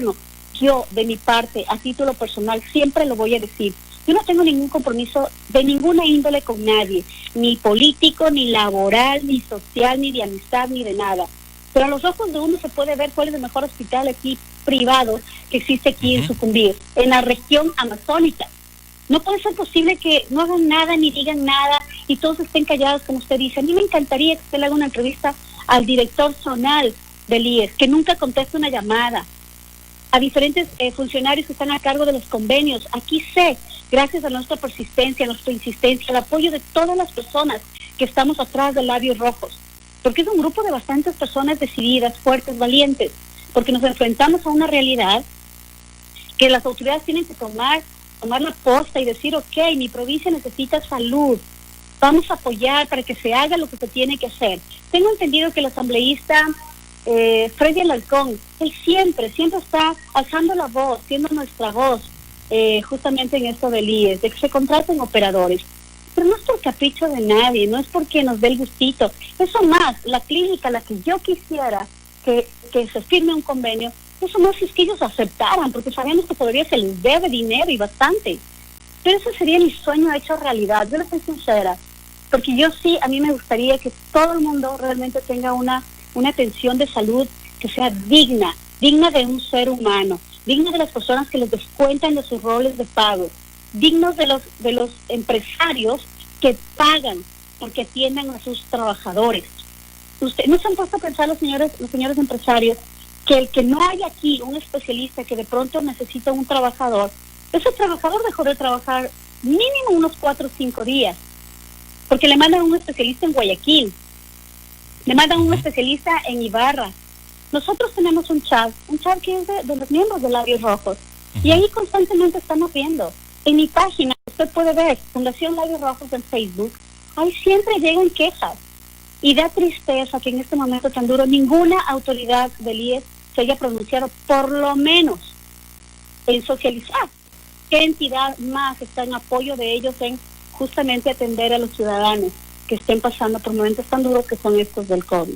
gobierno, yo de mi parte, a título personal, siempre lo voy a decir, yo no tengo ningún compromiso de ninguna índole con nadie, ni político, ni laboral, ni social, ni de amistad, ni de nada. Pero a los ojos de uno se puede ver cuál es el mejor hospital aquí privado que existe aquí en Sucumbíos, en la región amazónica. No puede ser posible que no hagan nada ni digan nada y todos estén callados, como usted dice. A mí me encantaría que usted le haga una entrevista al director zonal del IES, que nunca conteste una llamada, a diferentes funcionarios que están a cargo de los convenios. Aquí sé, gracias a nuestra persistencia, a nuestra insistencia, al apoyo de todas las personas que estamos atrás de Labios Rojos, porque es un grupo de bastantes personas decididas, fuertes, valientes, porque nos enfrentamos a una realidad que las autoridades tienen que tomar la posta y decir, ok, mi provincia necesita salud, vamos a apoyar para que se haga lo que se tiene que hacer. Tengo entendido que el asambleísta Freddy Alarcón, él siempre está alzando la voz, siendo nuestra voz, justamente en esto del IES, de que se contraten operadores. Pero no es por capricho de nadie, no es porque nos dé el gustito. Eso más, la clínica, la que yo quisiera que se firme un convenio, eso más si es que ellos aceptaran, porque sabemos que todavía se les debe dinero y bastante. Pero ese sería mi sueño hecho realidad, yo le soy sincera, porque yo sí, a mí me gustaría que todo el mundo realmente tenga una atención de salud que sea digna de un ser humano, digna de las personas que les descuentan de sus roles de pago, dignos de los empresarios que pagan porque atiendan a sus trabajadores. Usted no se han puesto a pensar los señores empresarios que el que no hay aquí un especialista que de pronto necesita un trabajador, ese trabajador dejó de trabajar mínimo unos 4 o 5 días, porque le mandan un especialista en Guayaquil, le mandan un especialista en Ibarra. Nosotros tenemos un chat que es de los miembros de Labios Rojos, y ahí constantemente estamos viendo. En mi página, usted puede ver, Fundación Labios Rojos en Facebook, ahí siempre llegan quejas. Y da tristeza que en este momento tan duro ninguna autoridad del IES se haya pronunciado, por lo menos, en socializar qué entidad más está en apoyo de ellos en justamente atender a los ciudadanos que estén pasando por momentos tan duros que son estos del COVID.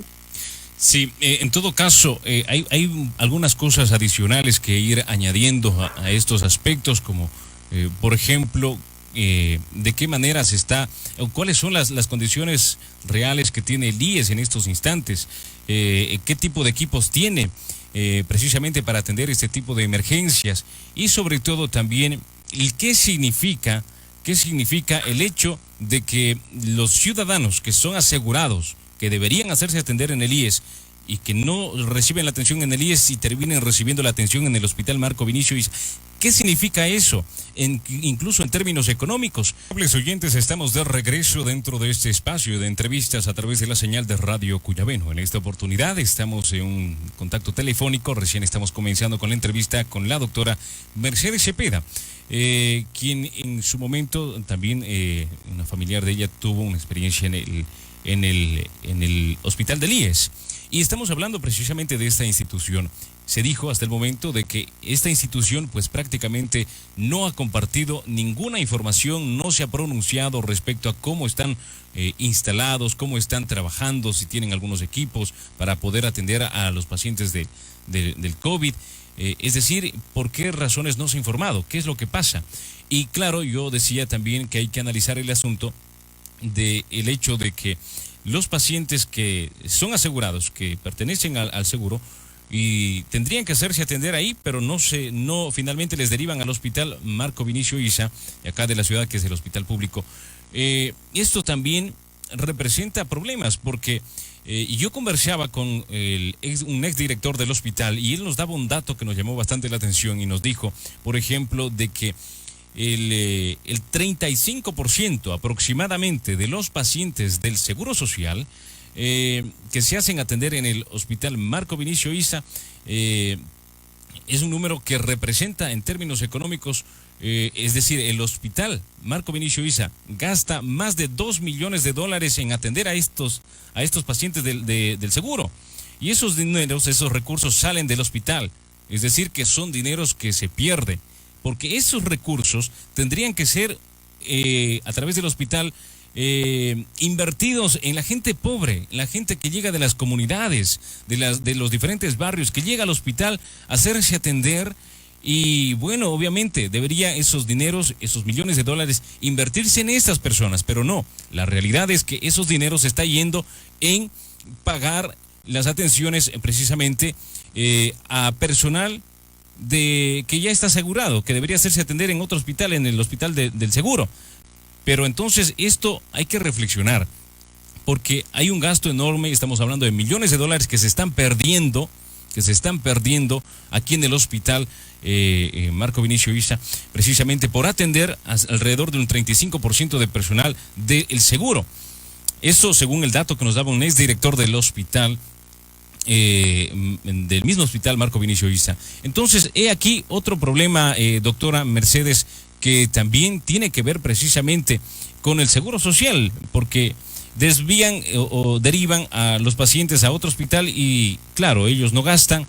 Sí, en todo caso, hay algunas cosas adicionales que ir añadiendo a estos aspectos, como por ejemplo, de qué manera se está, o cuáles son las condiciones reales que tiene el IES en estos instantes, qué tipo de equipos tiene precisamente para atender este tipo de emergencias, y sobre todo también qué significa el hecho de que los ciudadanos que son asegurados, que deberían hacerse atender en el IES y que no reciben la atención en el IES y terminen recibiendo la atención en el Hospital Marco Vinicio Isa. ¿Qué significa eso? Incluso en términos económicos. Amables oyentes, estamos de regreso dentro de este espacio de entrevistas a través de la señal de Radio Cuyabeno. En esta oportunidad estamos en un contacto telefónico. Recién estamos comenzando con la entrevista con la doctora Mercedes Cepeda, quien en su momento también, una familiar de ella tuvo una experiencia en el hospital del IES. Y estamos hablando precisamente de esta institución. Se dijo hasta el momento de que esta institución pues prácticamente no ha compartido ninguna información, no se ha pronunciado respecto a cómo están instalados, cómo están trabajando, si tienen algunos equipos para poder atender a los pacientes del COVID. Es decir, ¿por qué razones no se ha informado? ¿Qué es lo que pasa? Y claro, yo decía también que hay que analizar el asunto del hecho de que los pacientes que son asegurados, que pertenecen al seguro, y tendrían que hacerse atender ahí, pero no finalmente les derivan al Hospital Marco Vinicio Isa, de acá de la ciudad, que es el hospital público. Esto también representa problemas, porque yo conversaba con un exdirector del hospital, y él nos daba un dato que nos llamó bastante la atención, y nos dijo, por ejemplo, de que el 35% aproximadamente de los pacientes del Seguro Social que se hacen atender en el Hospital Marco Vinicio Isa, es un número que representa en términos económicos, es decir, el Hospital Marco Vinicio Isa gasta más de $2 millones en atender a estos pacientes del seguro, y esos dineros, esos recursos salen del hospital, es decir, que son dineros que se pierden, porque esos recursos tendrían que ser a través del hospital invertidos en la gente pobre, la gente que llega de las comunidades, de los diferentes barrios, que llega al hospital a hacerse atender. Y bueno, obviamente debería esos dineros, esos millones de dólares, invertirse en estas personas, pero no. La realidad es que esos dineros se está yendo en pagar las atenciones precisamente a personal que ya está asegurado, que debería hacerse atender en otro hospital, en el hospital del seguro. Pero entonces esto hay que reflexionar, porque hay un gasto enorme, estamos hablando de millones de dólares que se están perdiendo aquí en el hospital Marco Vinicio Isa, precisamente por atender alrededor de un 35% de personal del seguro. Eso según el dato que nos daba un exdirector del hospital, del mismo hospital Marco Vinicio Isa. Entonces, he aquí otro problema, doctora Mercedes, que también tiene que ver precisamente con el seguro social, porque desvían o derivan a los pacientes a otro hospital y claro, ellos no gastan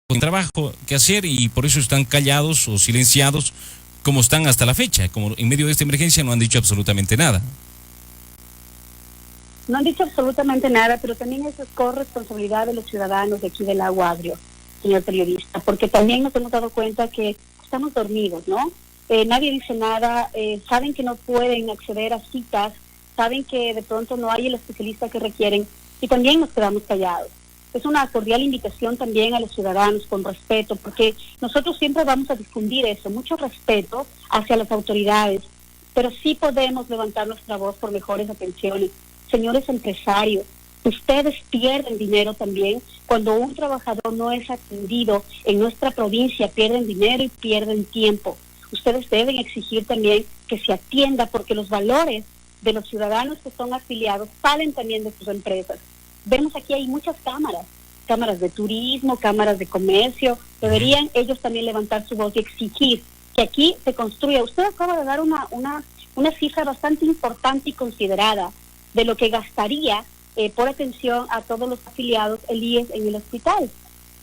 con trabajo que hacer y por eso están callados o silenciados como están hasta la fecha, como en medio de esta emergencia no han dicho absolutamente nada. No han dicho absolutamente nada, pero también eso es corresponsabilidad de los ciudadanos de aquí del Lago Agrio, señor periodista, porque también nos hemos dado cuenta que estamos dormidos, ¿no? Nadie dice nada, saben que no pueden acceder a citas, saben que de pronto no hay el especialista que requieren y también nos quedamos callados. Es una cordial invitación también a los ciudadanos con respeto, porque nosotros siempre vamos a difundir eso, mucho respeto hacia las autoridades, pero sí podemos levantar nuestra voz por mejores atenciones. Señores empresarios, ustedes pierden dinero también cuando un trabajador no es atendido en nuestra provincia, pierden dinero y pierden tiempo. Ustedes deben exigir también que se atienda porque los valores de los ciudadanos que son afiliados salen también de sus empresas. Vemos aquí hay muchas cámaras de turismo, cámaras de comercio. Deberían ellos también levantar su voz y exigir que aquí se construya. Usted acaba de dar una cifra bastante importante y considerada de lo que gastaría por atención a todos los afiliados el IES en el hospital.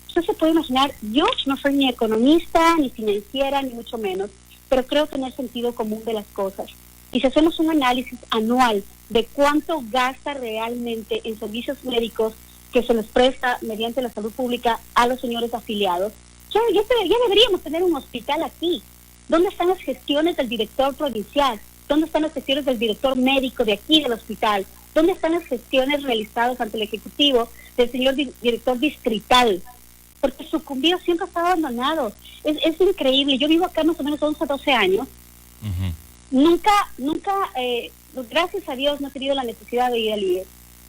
Usted se puede imaginar, yo no soy ni economista, ni financiera, ni mucho menos, pero creo tener sentido común de las cosas. Y si hacemos un análisis anual de cuánto gasta realmente en servicios médicos que se les presta mediante la salud pública a los señores afiliados, ya deberíamos tener un hospital aquí. ¿Dónde están las gestiones del director provincial? ¿Dónde están las gestiones del director médico de aquí del hospital? ¿Dónde están las gestiones realizadas ante el Ejecutivo del señor director distrital? Porque sucumbido siempre está abandonado. Es increíble. Yo vivo acá más o menos 11, 12 años. Nunca, gracias a Dios, no he tenido la necesidad de ir al IES.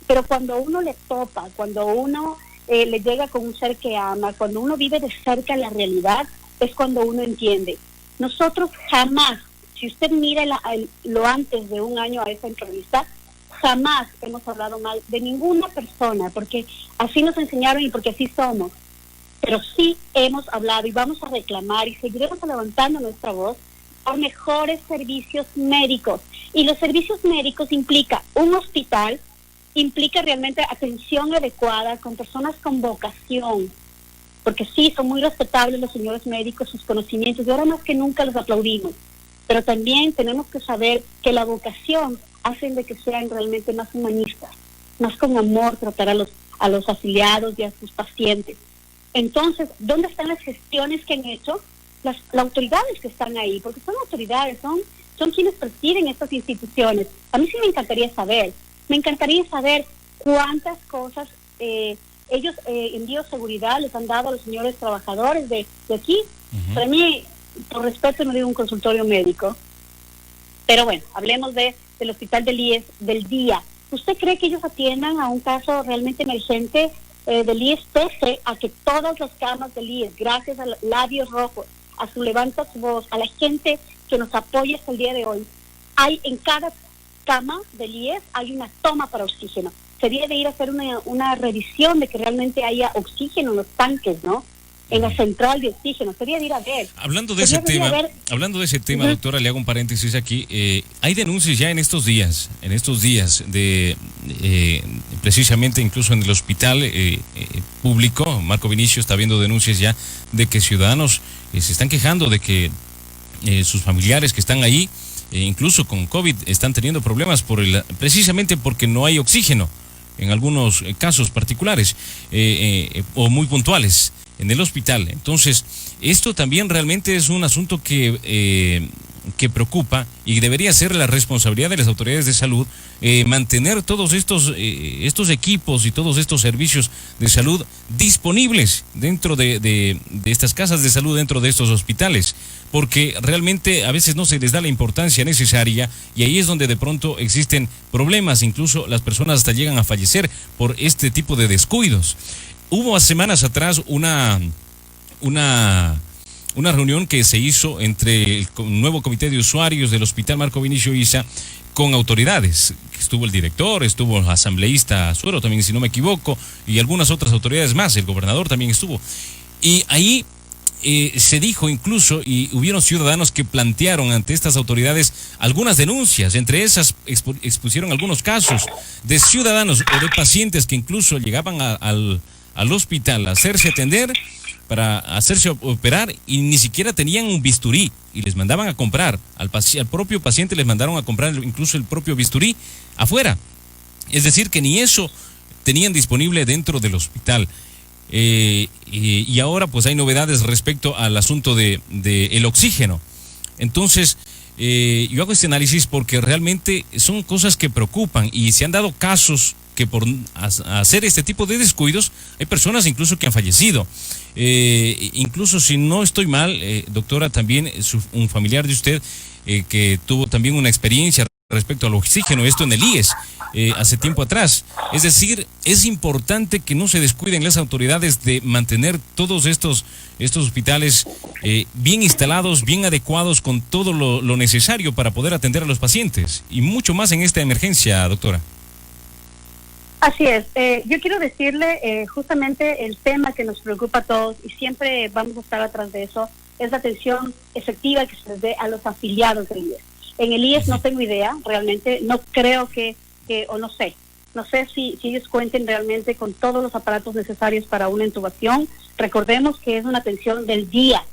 Pero cuando uno le topa, cuando uno le llega con un ser que ama, cuando uno vive de cerca la realidad, es cuando uno entiende. Nosotros jamás, si usted mira lo antes de un año a esa entrevista, jamás hemos hablado mal de ninguna persona, porque así nos enseñaron y porque así somos. Pero sí hemos hablado y vamos a reclamar y seguiremos levantando nuestra voz por mejores servicios médicos. Y los servicios médicos implica un hospital, implica realmente atención adecuada con personas con vocación, porque sí, son muy respetables los señores médicos, sus conocimientos, y ahora más que nunca los aplaudimos. Pero también tenemos que saber que la vocación hace de que sean realmente más humanistas, más con amor tratar a los afiliados y a sus pacientes. Entonces, ¿dónde están las gestiones que han hecho las autoridades que están ahí? Porque son autoridades, son quienes presiden estas instituciones. A mí sí me encantaría saber cuántas cosas ellos en bioseguridad les han dado a los señores trabajadores de aquí. Para mí, por respeto, no digo un consultorio médico, pero bueno, hablemos del hospital del IES del día. ¿Usted cree que ellos atiendan a un caso realmente emergente del IES, pese a que todas las camas del IES, gracias a Labios Rojos, a su Levanta su Voz, a la gente que nos apoya hasta el día de hoy, hay en cada cama del IES hay una toma para oxígeno? Sería de ir a hacer una revisión de que realmente haya oxígeno en los tanques, ¿no? En la central de oxígeno, sería de ir a ver. Hablando de ese tema, doctora, le hago un paréntesis aquí. Hay denuncias ya en estos días de precisamente incluso en el hospital público, Marco Vinicio está viendo denuncias ya de que ciudadanos se están quejando de que sus familiares que están ahí incluso con COVID, están teniendo problemas precisamente porque no hay oxígeno en algunos casos particulares o muy puntuales en el hospital. Entonces, esto también realmente es un asunto que preocupa y debería ser la responsabilidad de las autoridades de salud mantener todos estos equipos y todos estos servicios de salud disponibles dentro de estas casas de salud, dentro de estos hospitales, porque realmente a veces no se les da la importancia necesaria y ahí es donde de pronto existen problemas, incluso las personas hasta llegan a fallecer por este tipo de descuidos. Hubo semanas atrás una reunión que se hizo entre el nuevo comité de usuarios del Hospital Marco Vinicio Isa con autoridades. Estuvo el director, estuvo el asambleísta Suero también, si no me equivoco, y algunas otras autoridades más, el gobernador también estuvo. Y ahí se dijo incluso, y hubieron ciudadanos que plantearon ante estas autoridades algunas denuncias, entre esas expusieron algunos casos de ciudadanos o de pacientes que incluso llegaban al hospital a hacerse atender, para hacerse operar y ni siquiera tenían un bisturí y les mandaban a comprar, al propio paciente les mandaron a comprar incluso el propio bisturí afuera. Es decir, que ni eso tenían disponible dentro del hospital. Y ahora pues hay novedades respecto al asunto de el oxígeno. Entonces, yo hago este análisis porque realmente son cosas que preocupan y se han dado casos que por hacer este tipo de descuidos hay personas incluso que han fallecido. Incluso si no estoy mal, doctora, también un familiar de usted que tuvo también una experiencia respecto al oxígeno, esto en el IES, hace tiempo atrás. Es decir, es importante que no se descuiden las autoridades de mantener todos estos hospitales bien instalados, bien adecuados, con todo lo necesario para poder atender a los pacientes, y mucho más en esta emergencia, doctora. Así es. Yo quiero decirle justamente el tema que nos preocupa a todos y siempre vamos a estar atrás de eso, es la atención efectiva que se les dé a los afiliados del IES. En el IES no tengo idea, realmente, no creo o no sé si ellos cuenten realmente con todos los aparatos necesarios para una intubación. Recordemos que es una atención del día,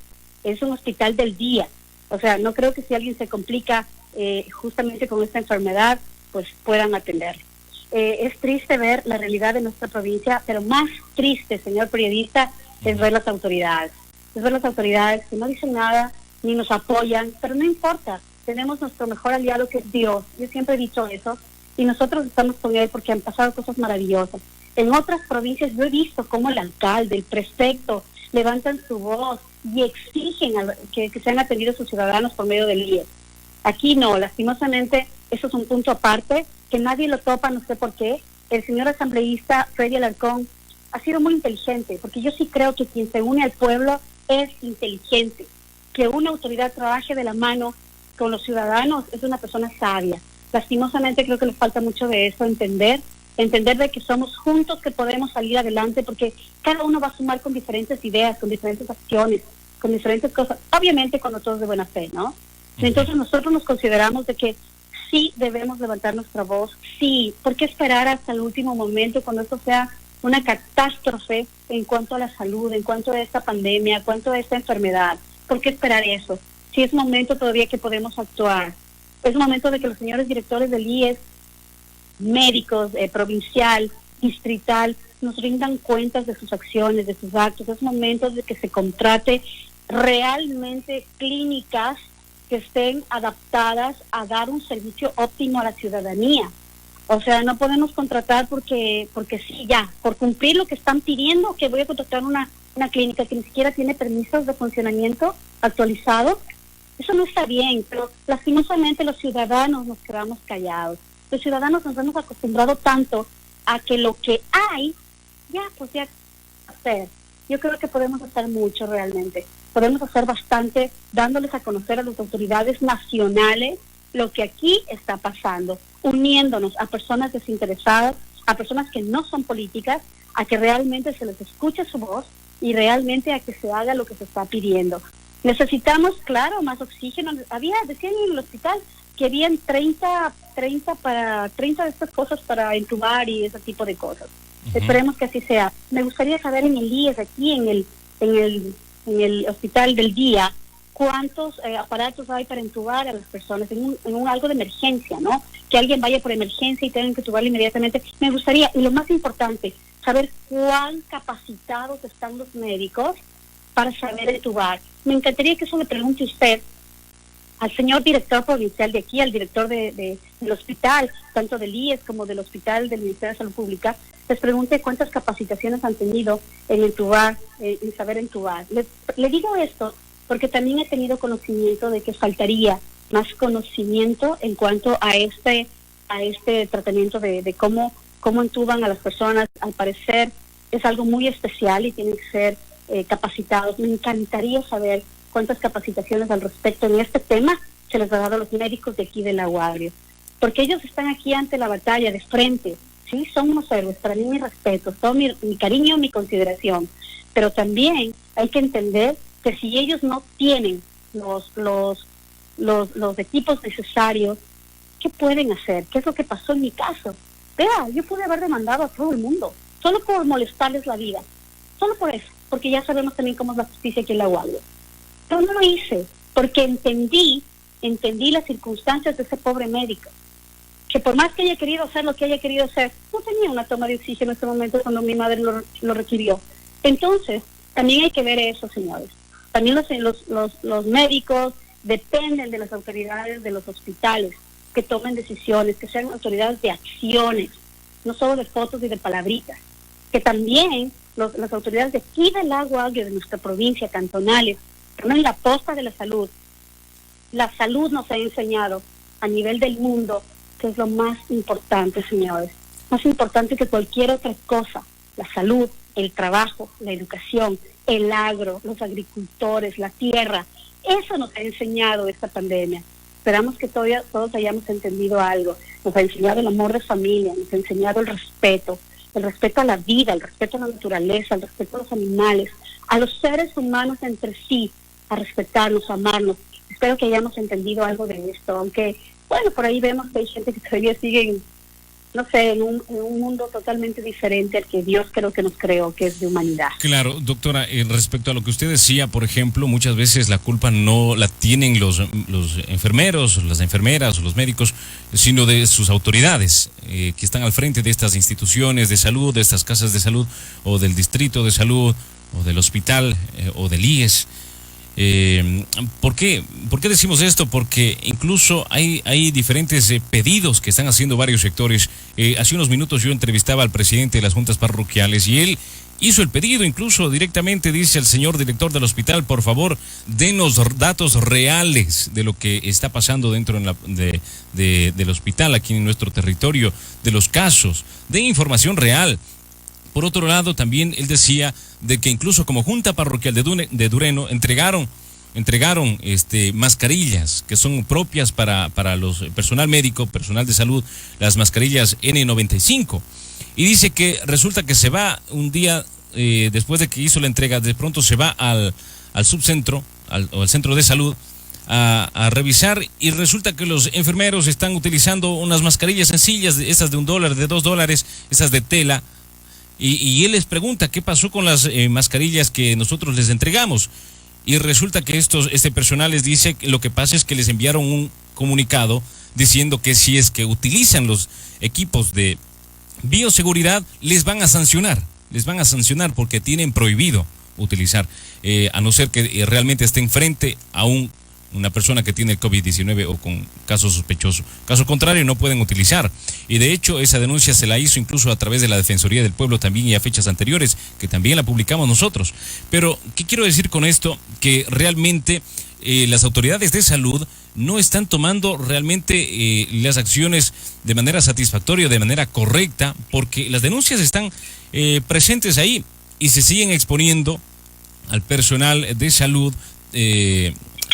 es un hospital del día. O sea, no creo que si alguien se complica justamente con esta enfermedad, pues puedan atenderlo. Es triste ver la realidad de nuestra provincia, pero más triste, señor periodista, es ver las autoridades. Es ver las autoridades que no dicen nada, ni nos apoyan, pero no importa. Tenemos nuestro mejor aliado, que es Dios. Yo siempre he dicho eso, y nosotros estamos con él porque han pasado cosas maravillosas. En otras provincias yo he visto cómo el alcalde, el prefecto, levantan su voz y exigen que sean atendidos sus ciudadanos por medio del IES. Aquí no, lastimosamente, eso es un punto aparte, que nadie lo topa, no sé por qué. El señor asambleísta Freddy Alarcón ha sido muy inteligente, porque yo sí creo que quien se une al pueblo es inteligente. Que una autoridad trabaje de la mano con los ciudadanos es una persona sabia. Lastimosamente creo que le falta mucho de eso, entender de que somos juntos que podemos salir adelante, porque cada uno va a sumar con diferentes ideas, con diferentes acciones, con diferentes cosas, obviamente cuando todos de buena fe, ¿no? Entonces nosotros nos consideramos de que sí debemos levantar nuestra voz, sí, ¿por qué esperar hasta el último momento cuando esto sea una catástrofe en cuanto a la salud, en cuanto a esta pandemia, en cuanto a esta enfermedad? ¿Por qué esperar eso? Si es momento todavía que podemos actuar. Es momento de que los señores directores del IES, médicos, provincial, distrital, nos rindan cuentas de sus acciones, de sus actos. Es momento de que se contrate realmente clínicas que estén adaptadas a dar un servicio óptimo a la ciudadanía. O sea, no podemos contratar porque sí, ya, por cumplir lo que están pidiendo, que voy a contratar una clínica que ni siquiera tiene permisos de funcionamiento actualizados. Eso no está bien, pero lastimosamente los ciudadanos nos quedamos callados. Los ciudadanos nos hemos acostumbrado tanto a que lo que hay, ya hacer. Yo creo que podemos hacer mucho realmente. Podemos hacer bastante dándoles a conocer a las autoridades nacionales lo que aquí está pasando, uniéndonos a personas desinteresadas, a personas que no son políticas, a que realmente se les escuche su voz y realmente a que se haga lo que se está pidiendo. Necesitamos, claro, más oxígeno. Decían en el hospital que habían 30 de estas cosas para entubar y ese tipo de cosas. Esperemos que así sea. Me gustaría saber en el IES, aquí en el hospital del día, cuántos aparatos hay para entubar a las personas en un algo de emergencia, ¿no? Que alguien vaya por emergencia y tengan que entubarlo inmediatamente. Me gustaría, y lo más importante, saber cuán capacitados están los médicos para saber entubar. Me encantaría que eso le pregunte usted al señor director provincial de aquí, al director del hospital, tanto del IES como del hospital del Ministerio de Salud Pública, les pregunte cuántas capacitaciones han tenido en entubar, en saber entubar. Le digo esto porque también he tenido conocimiento de que faltaría más conocimiento en cuanto a este tratamiento de cómo entuban a las personas. Al parecer es algo muy especial y tienen que ser capacitados. Me encantaría saber cuántas capacitaciones al respecto en este tema se les ha dado a los médicos de aquí de La Guardia, porque ellos están aquí ante la batalla de frente, sí, son unos héroes, para mí mi respeto, todo mi cariño, mi consideración, pero también hay que entender que si ellos no tienen los equipos necesarios, ¿qué pueden hacer? ¿Qué es lo que pasó en mi caso? Vea, yo pude haber demandado a todo el mundo, solo por molestarles la vida, solo por eso, porque ya sabemos también cómo es la justicia aquí en La Guardia. Pero no lo hice, porque entendí las circunstancias de ese pobre médico, que por más que haya querido hacer lo que haya querido hacer, no tenía una toma de oxígeno en ese momento cuando mi madre lo requirió. Entonces, también hay que ver eso, señores. También los médicos dependen de las autoridades de los hospitales, que tomen decisiones, que sean autoridades de acciones, no solo de fotos y de palabritas. Que también las autoridades de aquí del Agua de nuestra provincia, cantonales, tomen la posta de la salud. La salud nos ha enseñado a nivel del mundo que es lo más importante, señores. Más importante que cualquier otra cosa. La salud, el trabajo, la educación, el agro, los agricultores, la tierra. Eso nos ha enseñado esta pandemia. Esperamos que todos hayamos entendido algo. Nos ha enseñado el amor de familia, nos ha enseñado el respeto a la vida, el respeto a la naturaleza, el respeto a los animales, a los seres humanos entre sí, a respetarnos, a amarnos. Espero que hayamos entendido algo de esto, aunque, bueno, por ahí vemos que hay gente que todavía sigue, no sé, en un mundo totalmente diferente al que Dios creo que nos creó, que es de humanidad. Claro, doctora, respecto a lo que usted decía, por ejemplo, muchas veces la culpa no la tienen los enfermeros, las enfermeras o los médicos, sino de sus autoridades que están al frente de estas instituciones de salud, de estas casas de salud, o del distrito de salud, o del hospital, o del IES. ¿Por qué decimos esto? Porque incluso hay diferentes pedidos que están haciendo varios sectores. Hace unos minutos yo entrevistaba al presidente de las juntas parroquiales y él hizo el pedido, incluso directamente dice al señor director del hospital: por favor, denos datos reales de lo que está pasando dentro del hospital aquí en nuestro territorio, de los casos, de información real. Por otro lado, también él decía de que incluso como Junta Parroquial de Dureno entregaron mascarillas que son propias para los personal médico, personal de salud, las mascarillas N95. Y dice que resulta que se va un día después de que hizo la entrega, de pronto se va al subcentro, o al centro de salud, a revisar, y resulta que los enfermeros están utilizando unas mascarillas sencillas, esas de $1, de $2, esas de tela. Y él les pregunta qué pasó con las mascarillas que nosotros les entregamos. Y resulta que este personal les dice que lo que pasa es que les enviaron un comunicado diciendo que si es que utilizan los equipos de bioseguridad, les van a sancionar porque tienen prohibido utilizar, a no ser que realmente estén frente a una persona que tiene el COVID-19 o con caso sospechoso. Caso contrario, no pueden utilizar. Y de hecho, esa denuncia se la hizo incluso a través de la Defensoría del Pueblo también, y a fechas anteriores, que también la publicamos nosotros. Pero, ¿qué quiero decir con esto? Que realmente las autoridades de salud no están tomando realmente las acciones de manera satisfactoria, de manera correcta, porque las denuncias están presentes ahí y se siguen exponiendo al personal de salud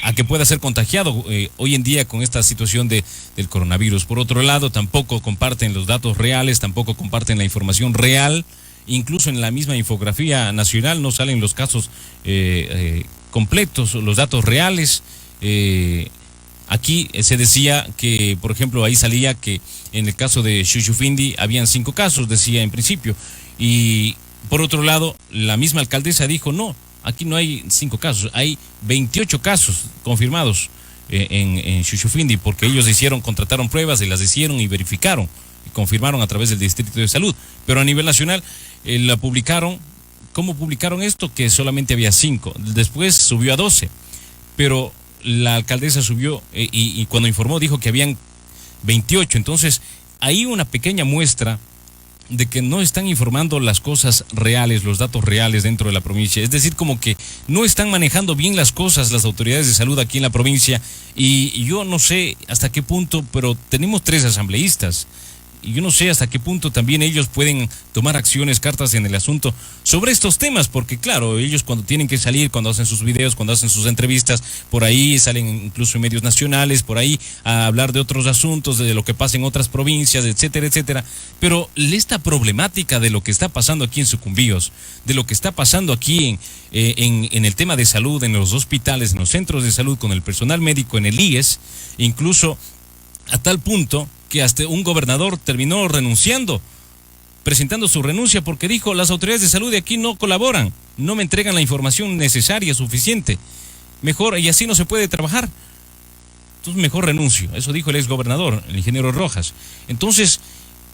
a que pueda ser contagiado hoy en día con esta situación del coronavirus. Por otro lado, tampoco comparten los datos reales, tampoco comparten la información real. Incluso en la misma infografía nacional no salen los casos completos, los datos reales. Aquí se decía que, por ejemplo, ahí salía que en el caso de Shushufindi habían 5 casos, decía en principio. Y por otro lado, la misma alcaldesa dijo, no, Aquí no hay 5 casos, hay 28 casos confirmados en Shushufindi, porque ellos contrataron pruebas y las hicieron y verificaron y confirmaron a través del Distrito de Salud. Pero a nivel nacional la publicaron. ¿Cómo publicaron esto? Que solamente había 5. Después subió a 12. Pero la alcaldesa subió y cuando informó dijo que habían 28. Entonces, hay una pequeña muestra de que no están informando las cosas reales, los datos reales dentro de la provincia. Es decir, como que no están manejando bien las cosas las autoridades de salud aquí en la provincia. Y yo no sé hasta qué punto, pero tenemos 3 asambleístas. Y yo no sé hasta qué punto también ellos pueden tomar acciones, cartas en el asunto sobre estos temas, porque claro, ellos cuando tienen que salir, cuando hacen sus videos, cuando hacen sus entrevistas, por ahí salen incluso en medios nacionales, por ahí a hablar de otros asuntos, de lo que pasa en otras provincias, etcétera, etcétera. Pero esta problemática de lo que está pasando aquí en Sucumbíos, de lo que está pasando aquí en el tema de salud, en los hospitales, en los centros de salud, con el personal médico, en el IES, incluso a tal punto que hasta un gobernador terminó renunciando, presentando su renuncia porque dijo: las autoridades de salud de aquí no colaboran, no me entregan la información necesaria, suficiente, mejor, y así no se puede trabajar, entonces mejor renuncio. Eso dijo el exgobernador, el ingeniero Rojas. Entonces,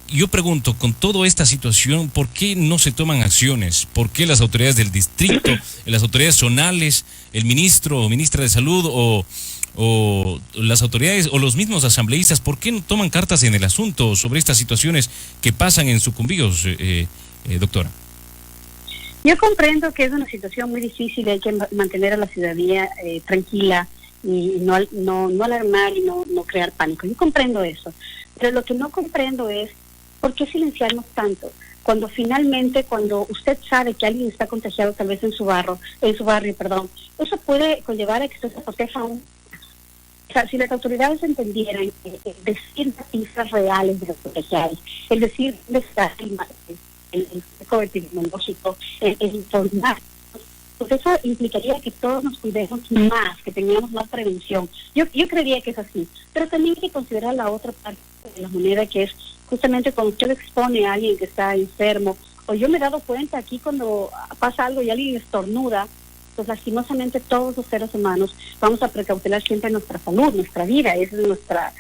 yo pregunto, con toda esta situación, ¿por qué no se toman acciones? ¿Por qué las autoridades del distrito, las autoridades zonales, el ministro o ministra de salud o las autoridades o los mismos asambleístas, ¿por qué no toman cartas en el asunto sobre estas situaciones que pasan en Sucumbíos, doctora? Yo comprendo que es una situación muy difícil, hay que mantener a la ciudadanía tranquila y no alarmar y no crear pánico. Yo comprendo eso, pero lo que no comprendo es por qué silenciarnos tanto cuando finalmente, cuando usted sabe que alguien está contagiado tal vez en su barrio, eso puede conllevar a que usted se proteja aún. O sea, si las autoridades entendieran decir las cifras reales de los contagiados, es decir, dónde está el riesgo epidemiológico, el informar, pues eso implicaría que todos nos cuidemos más, que tengamos más prevención. Yo creería que es así, pero también hay que considerar la otra parte de la moneda, que es justamente cuando usted expone a alguien que está enfermo, o yo me he dado cuenta aquí cuando pasa algo y alguien estornuda, pues lastimosamente todos los seres humanos vamos a precautelar siempre nuestra salud, nuestra vida, es nuestra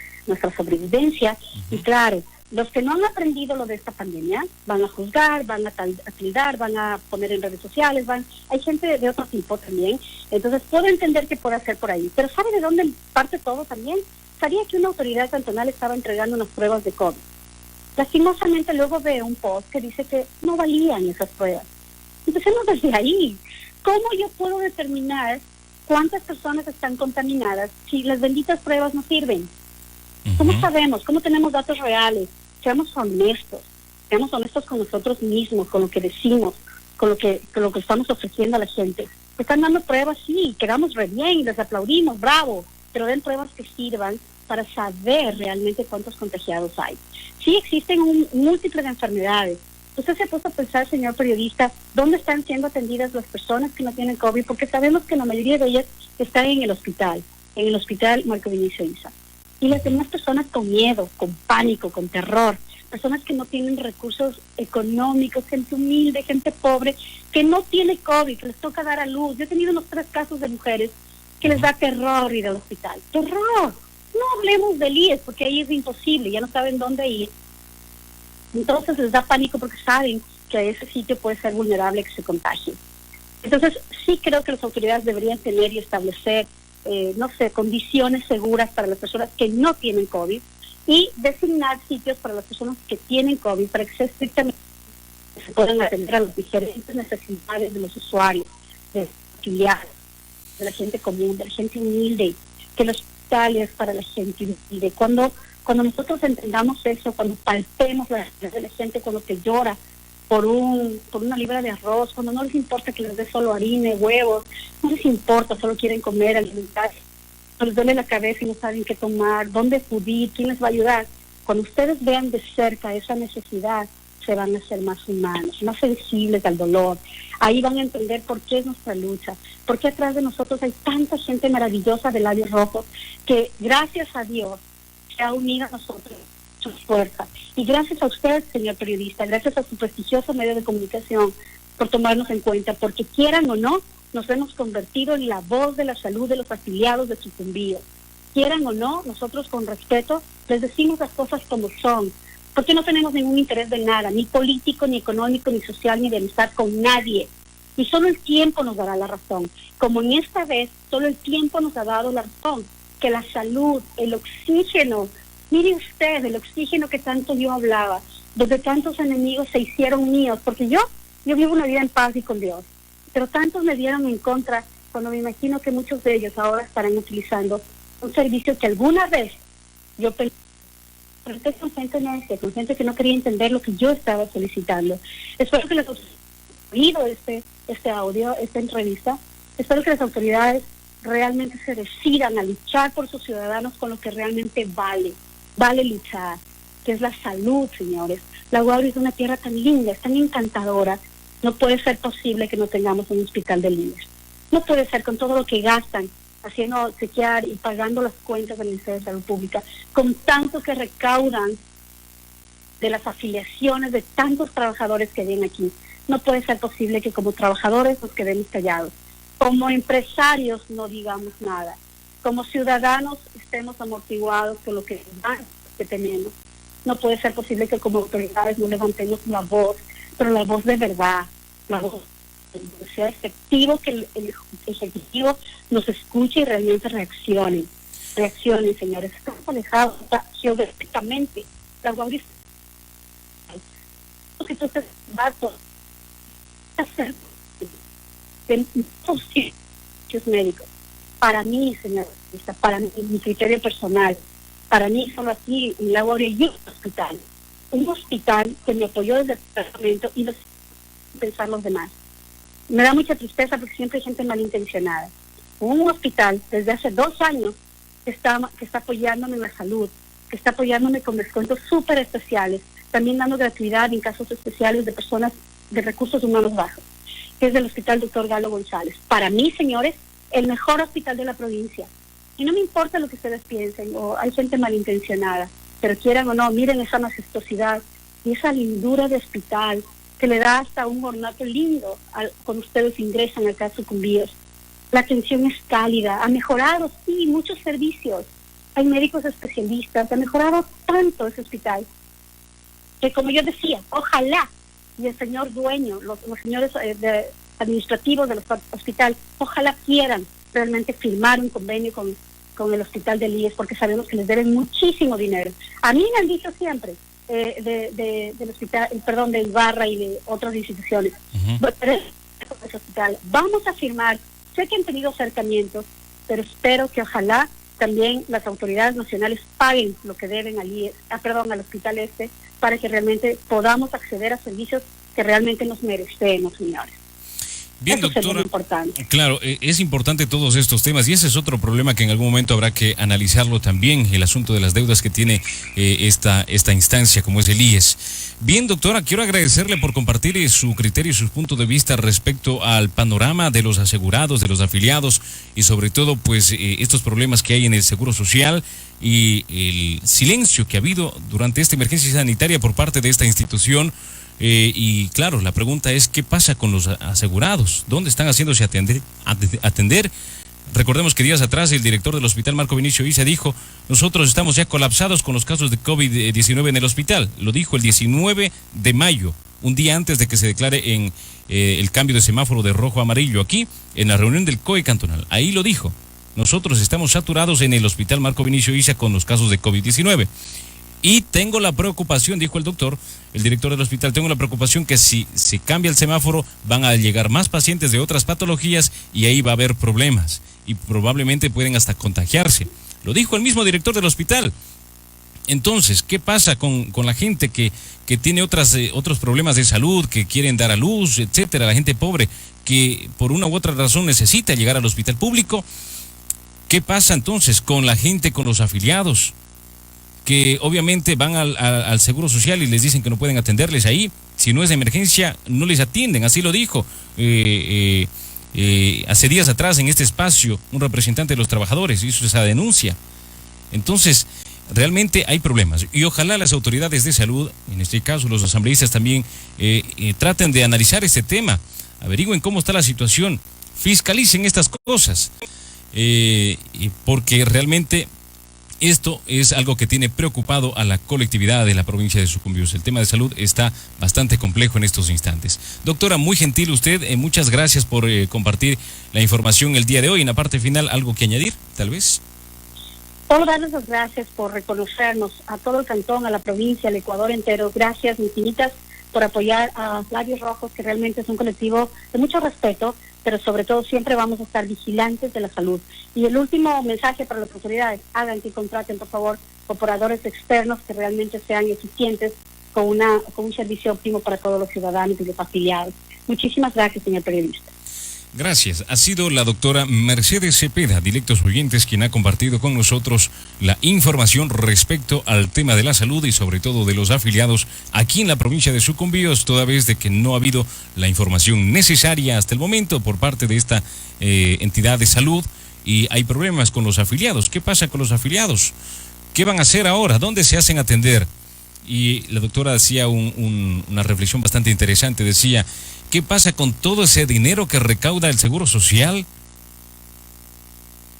sobrevivencia. Y claro, los que no han aprendido lo de esta pandemia van a juzgar, van a tildar, van a poner en redes sociales, hay gente de otro tipo también. Entonces puedo entender que puede hacer por ahí, pero ¿sabe de dónde parte todo también? Sabía que una autoridad cantonal estaba entregando unas pruebas de COVID. Lastimosamente luego veo un post que dice que no valían esas pruebas. Empecemos desde ahí. ¿Cómo yo puedo determinar cuántas personas están contaminadas si las benditas pruebas no sirven? ¿Cómo sabemos? ¿Cómo tenemos datos reales? Seamos honestos con nosotros mismos, con lo que decimos, con lo que estamos ofreciendo a la gente. Están dando pruebas, sí, quedamos re bien, les aplaudimos, bravo, pero den pruebas que sirvan para saber realmente cuántos contagiados hay. Sí existen múltiples enfermedades. ¿Usted se ha puesto a pensar, señor periodista, dónde están siendo atendidas las personas que no tienen COVID? Porque sabemos que la mayoría de ellas están en el hospital Marco Vinicio Isa. Y las demás personas con miedo, con pánico, con terror, personas que no tienen recursos económicos, gente humilde, gente pobre, que no tiene COVID, que les toca dar a luz. Yo he tenido unos 3 casos de mujeres que les da terror ir al hospital. ¡Terror! No hablemos del IES, porque ahí es imposible, ya no saben dónde ir. Entonces les da pánico porque saben que a ese sitio puede ser vulnerable que se contagie. Entonces sí creo que las autoridades deberían tener y establecer, condiciones seguras para las personas que no tienen COVID y designar sitios para las personas que tienen COVID para que sea estrictamente se puedan atender a las diferentes necesidades de los usuarios, de los afiliados, de la gente común, de la gente humilde, que el hospital es para la gente humilde. Cuando nosotros entendamos eso, cuando palpemos la de la gente, cuando te llora por una libra de arroz, cuando no les importa que les dé solo harina, huevos, no les importa, solo quieren comer, alimentarse, no les duele la cabeza y no saben qué tomar, dónde acudir, quién les va a ayudar. Cuando ustedes vean de cerca esa necesidad, se van a hacer más humanos, más sensibles al dolor. Ahí van a entender por qué es nuestra lucha, por qué atrás de nosotros hay tanta gente maravillosa de labios rojos que, gracias a Dios, se ha unido a nosotros su fuerza. Y gracias a usted, señor periodista, gracias a su prestigioso medio de comunicación por tomarnos en cuenta, porque quieran o no, nos hemos convertido en la voz de la salud de los afiliados de Sucumbíos. Quieran o no, nosotros con respeto les decimos las cosas como son, porque no tenemos ningún interés de nada, ni político, ni económico, ni social, ni de amistad con nadie. Y solo el tiempo nos dará la razón. Como en esta vez, solo el tiempo nos ha dado la razón, que la salud, el oxígeno, mire usted, el oxígeno que tanto yo hablaba, donde tantos enemigos se hicieron míos, porque yo vivo una vida en paz y con Dios, pero tantos me dieron en contra, cuando me imagino que muchos de ellos ahora estarán utilizando un servicio que alguna vez yo pensé con gente que no quería entender lo que yo estaba solicitando. Espero que les haya oído este audio, esta entrevista. Espero que las autoridades realmente se decidan a luchar por sus ciudadanos con lo que realmente vale luchar, que es la salud, señores. La Guauri es una tierra tan linda, es tan encantadora. No puede ser posible que no tengamos un hospital de niños. No puede ser, con todo lo que gastan haciendo chequear y pagando las cuentas del Ministerio de Salud Pública, con tanto que recaudan de las afiliaciones de tantos trabajadores que vienen aquí. No puede ser posible que como trabajadores nos quedemos callados. Como empresarios no digamos nada. Como ciudadanos estemos amortiguados con lo que tenemos. No puede ser posible que como autoridades no levantemos la voz, pero la voz de verdad, la voz que sea efectivo, que el Ejecutivo nos escuche y realmente reaccionen, señores. Estamos alejados geográficamente. La Guauri de muchos sitios médicos. Para mí, señor, para mí, mi criterio personal, para mí solo aquí en la Guauri hay un hospital que me apoyó desde el departamento y los pensar los demás. Me da mucha tristeza porque siempre hay gente malintencionada. Un hospital desde hace 2 años que está apoyándome en la salud, que está apoyándome con descuentos súper especiales, también dando gratuidad en casos especiales de personas de recursos humanos bajos, que es el Hospital Dr. Galo González. Para mí, señores, el mejor hospital de la provincia. Y no me importa lo que ustedes piensen, o hay gente malintencionada, pero quieran o no, miren esa majestuosidad y esa lindura de hospital que le da hasta un ornato lindo cuando ustedes ingresan acá a Sucumbíos. La atención es cálida, ha mejorado, sí, muchos servicios. Hay médicos especialistas, ha mejorado tanto ese hospital, que como yo decía, ojalá, y el señor dueño, los señores administrativos del hospital, ojalá quieran realmente firmar un convenio con el hospital de IES, porque sabemos que les deben muchísimo dinero. A mí me han dicho siempre, del hospital, perdón, de Ibarra y de otras instituciones. Vamos a firmar, sé que han tenido acercamientos, pero espero que ojalá también las autoridades nacionales paguen lo que deben al IES, al hospital para que realmente podamos acceder a servicios que realmente nos merecemos, señores. Bien, eso doctora, claro, es importante todos estos temas y ese es otro problema que en algún momento habrá que analizarlo también, el asunto de las deudas que tiene esta instancia como es el IES. Bien, doctora, quiero agradecerle por compartir su criterio y sus puntos de vista respecto al panorama de los asegurados, de los afiliados y sobre todo pues estos problemas que hay en el Seguro Social y el silencio que ha habido durante esta emergencia sanitaria por parte de esta institución. Y claro, la pregunta es, ¿qué pasa con los asegurados? ¿Dónde están haciéndose atender? Recordemos que días atrás el director del hospital, Marco Vinicio Isa, dijo, nosotros estamos ya colapsados con los casos de COVID-19 en el hospital. Lo dijo el 19 de mayo, un día antes de que se declare en el cambio de semáforo de rojo a amarillo aquí, en la reunión del COE cantonal. Ahí lo dijo, nosotros estamos saturados en el hospital Marco Vinicio Isa con los casos de COVID-19. Y tengo la preocupación, dijo el doctor, el director del hospital, tengo la preocupación que si se cambia el semáforo van a llegar más pacientes de otras patologías y ahí va a haber problemas y probablemente pueden hasta contagiarse. Lo dijo el mismo director del hospital. Entonces, ¿qué pasa con la gente que tiene otros problemas de salud, que quieren dar a luz, etcétera? La gente pobre que por una u otra razón necesita llegar al hospital público. ¿Qué pasa entonces con la gente, con los afiliados? Que obviamente van al Seguro Social y les dicen que no pueden atenderles ahí. Si no es de emergencia, no les atienden. Así lo dijo hace días atrás en este espacio un representante de los trabajadores, hizo esa denuncia. Entonces, realmente hay problemas. Y ojalá las autoridades de salud, en este caso los asambleístas también, traten de analizar este tema. Averigüen cómo está la situación. fiscalicen estas cosas, porque realmente esto es algo que tiene preocupado a la colectividad de la provincia de Sucumbíos. El tema de salud está bastante complejo en estos instantes. Doctora, muy gentil usted, muchas gracias por compartir la información el día de hoy. En la parte final, ¿algo que añadir, tal vez? Solo darles las gracias por reconocernos a todo el cantón, a la provincia, al Ecuador entero. Gracias infinitas por apoyar a Labios Rojos, que realmente es un colectivo de mucho respeto, pero sobre todo siempre vamos a estar vigilantes de la salud. Y el último mensaje para las autoridades: hagan que contraten, por favor, operadores externos que realmente sean eficientes con un servicio óptimo para todos los ciudadanos y los afiliados. Muchísimas gracias, señor periodista. Gracias. Ha sido la doctora Mercedes Cepeda, directos oyentes, quien ha compartido con nosotros la información respecto al tema de la salud y sobre todo de los afiliados aquí en la provincia de Sucumbíos, toda vez de que no ha habido la información necesaria hasta el momento por parte de esta entidad de salud y hay problemas con los afiliados. ¿Qué pasa con los afiliados? ¿Qué van a hacer ahora? ¿Dónde se hacen atender? Y la doctora hacía una reflexión bastante interesante, decía: ¿qué pasa con todo ese dinero que recauda el Seguro Social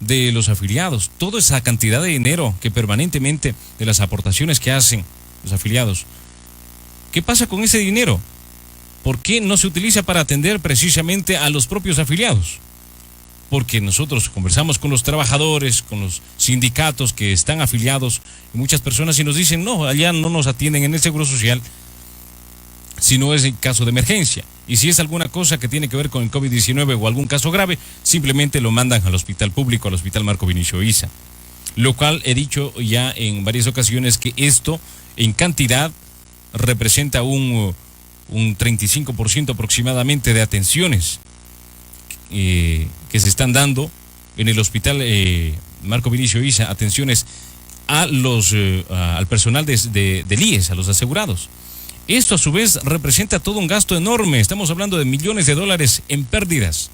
de los afiliados? Toda esa cantidad de dinero que permanentemente, de las aportaciones que hacen los afiliados. ¿Qué pasa con ese dinero? ¿Por qué no se utiliza para atender precisamente a los propios afiliados? Porque nosotros conversamos con los trabajadores, con los sindicatos que están afiliados, y muchas personas y nos dicen: no, allá no nos atienden en el Seguro Social, si no es en caso de emergencia. Y si es alguna cosa que tiene que ver con el COVID-19 o algún caso grave, simplemente lo mandan al hospital público, al Hospital Marco Vinicio Isa. Lo cual he dicho ya en varias ocasiones que esto en cantidad representa un 35% aproximadamente de atenciones que se están dando en el Hospital Marco Vinicio Isa, atenciones a al personal del IES, a los asegurados. Esto a su vez representa todo un gasto enorme. Estamos hablando de millones de dólares en pérdidas.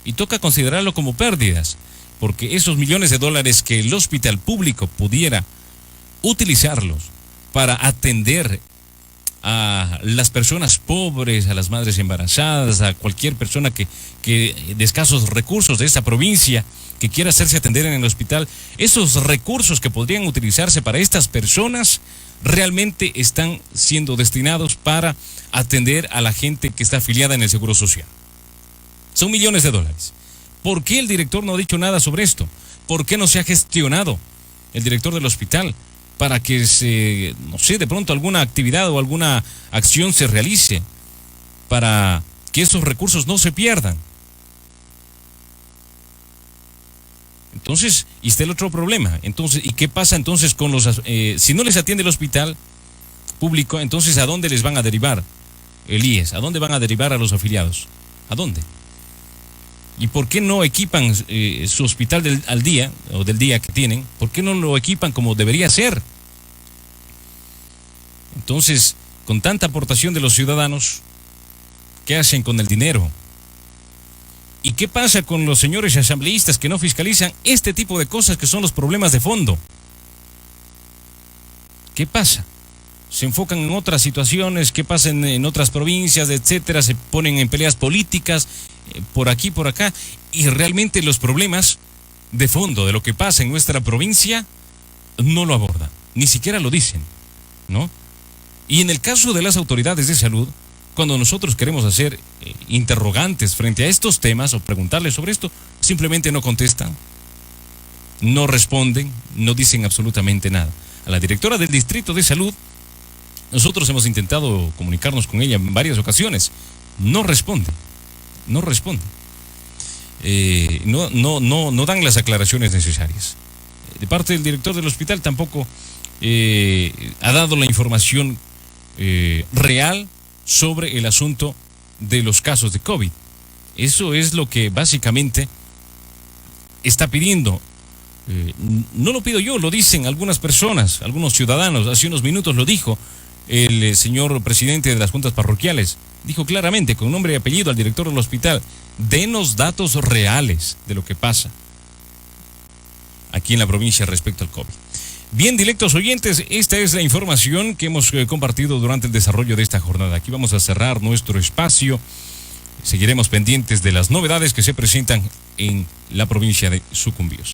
Y toca considerarlo como pérdidas, porque esos millones de dólares que el hospital público pudiera utilizarlos para atender a las personas pobres, a las madres embarazadas, a cualquier persona que de escasos recursos de esta provincia que quiera hacerse atender en el hospital, esos recursos que podrían utilizarse para estas personas realmente están siendo destinados para atender a la gente que está afiliada en el Seguro Social. Son millones de dólares. ¿Por qué el director no ha dicho nada sobre esto? ¿Por qué no se ha gestionado el director del hospital para que de pronto alguna actividad o alguna acción se realice para que esos recursos no se pierdan? Entonces, y está el otro problema. Entonces, ¿y qué pasa entonces con si no les atiende el hospital público, entonces ¿a dónde les van a derivar el IES? ¿A dónde van a derivar a los afiliados? ¿A dónde? ¿Y por qué no equipan su hospital del día que tienen? ¿Por qué no lo equipan como debería ser? Entonces, con tanta aportación de los ciudadanos, ¿qué hacen con el dinero? ¿Y qué pasa con los señores asambleístas que no fiscalizan este tipo de cosas que son los problemas de fondo? ¿Qué pasa? Se enfocan en otras situaciones, qué pasa en otras provincias, etcétera, se ponen en peleas políticas, por aquí, por acá, y realmente los problemas de fondo de lo que pasa en nuestra provincia no lo abordan, ni siquiera lo dicen, ¿no? Y en el caso de las autoridades de salud, cuando nosotros queremos hacer interrogantes frente a estos temas o preguntarles sobre esto, simplemente no contestan, no responden, no dicen absolutamente nada. A la directora del Distrito de Salud, nosotros hemos intentado comunicarnos con ella en varias ocasiones, no responde, no dan las aclaraciones necesarias. De parte del director del hospital tampoco ha dado la información real sobre el asunto de los casos de COVID. Eso es lo que básicamente está pidiendo. No lo pido yo, lo dicen algunas personas, algunos ciudadanos. Hace unos minutos lo dijo el señor presidente de las juntas parroquiales. Dijo claramente, con nombre y apellido, al director del hospital: denos datos reales de lo que pasa aquí en la provincia respecto al COVID. Bien, directos oyentes, esta es la información que hemos compartido durante el desarrollo de esta jornada. Aquí vamos a cerrar nuestro espacio seguiremos pendientes de las novedades que se presentan en la provincia de Sucumbíos.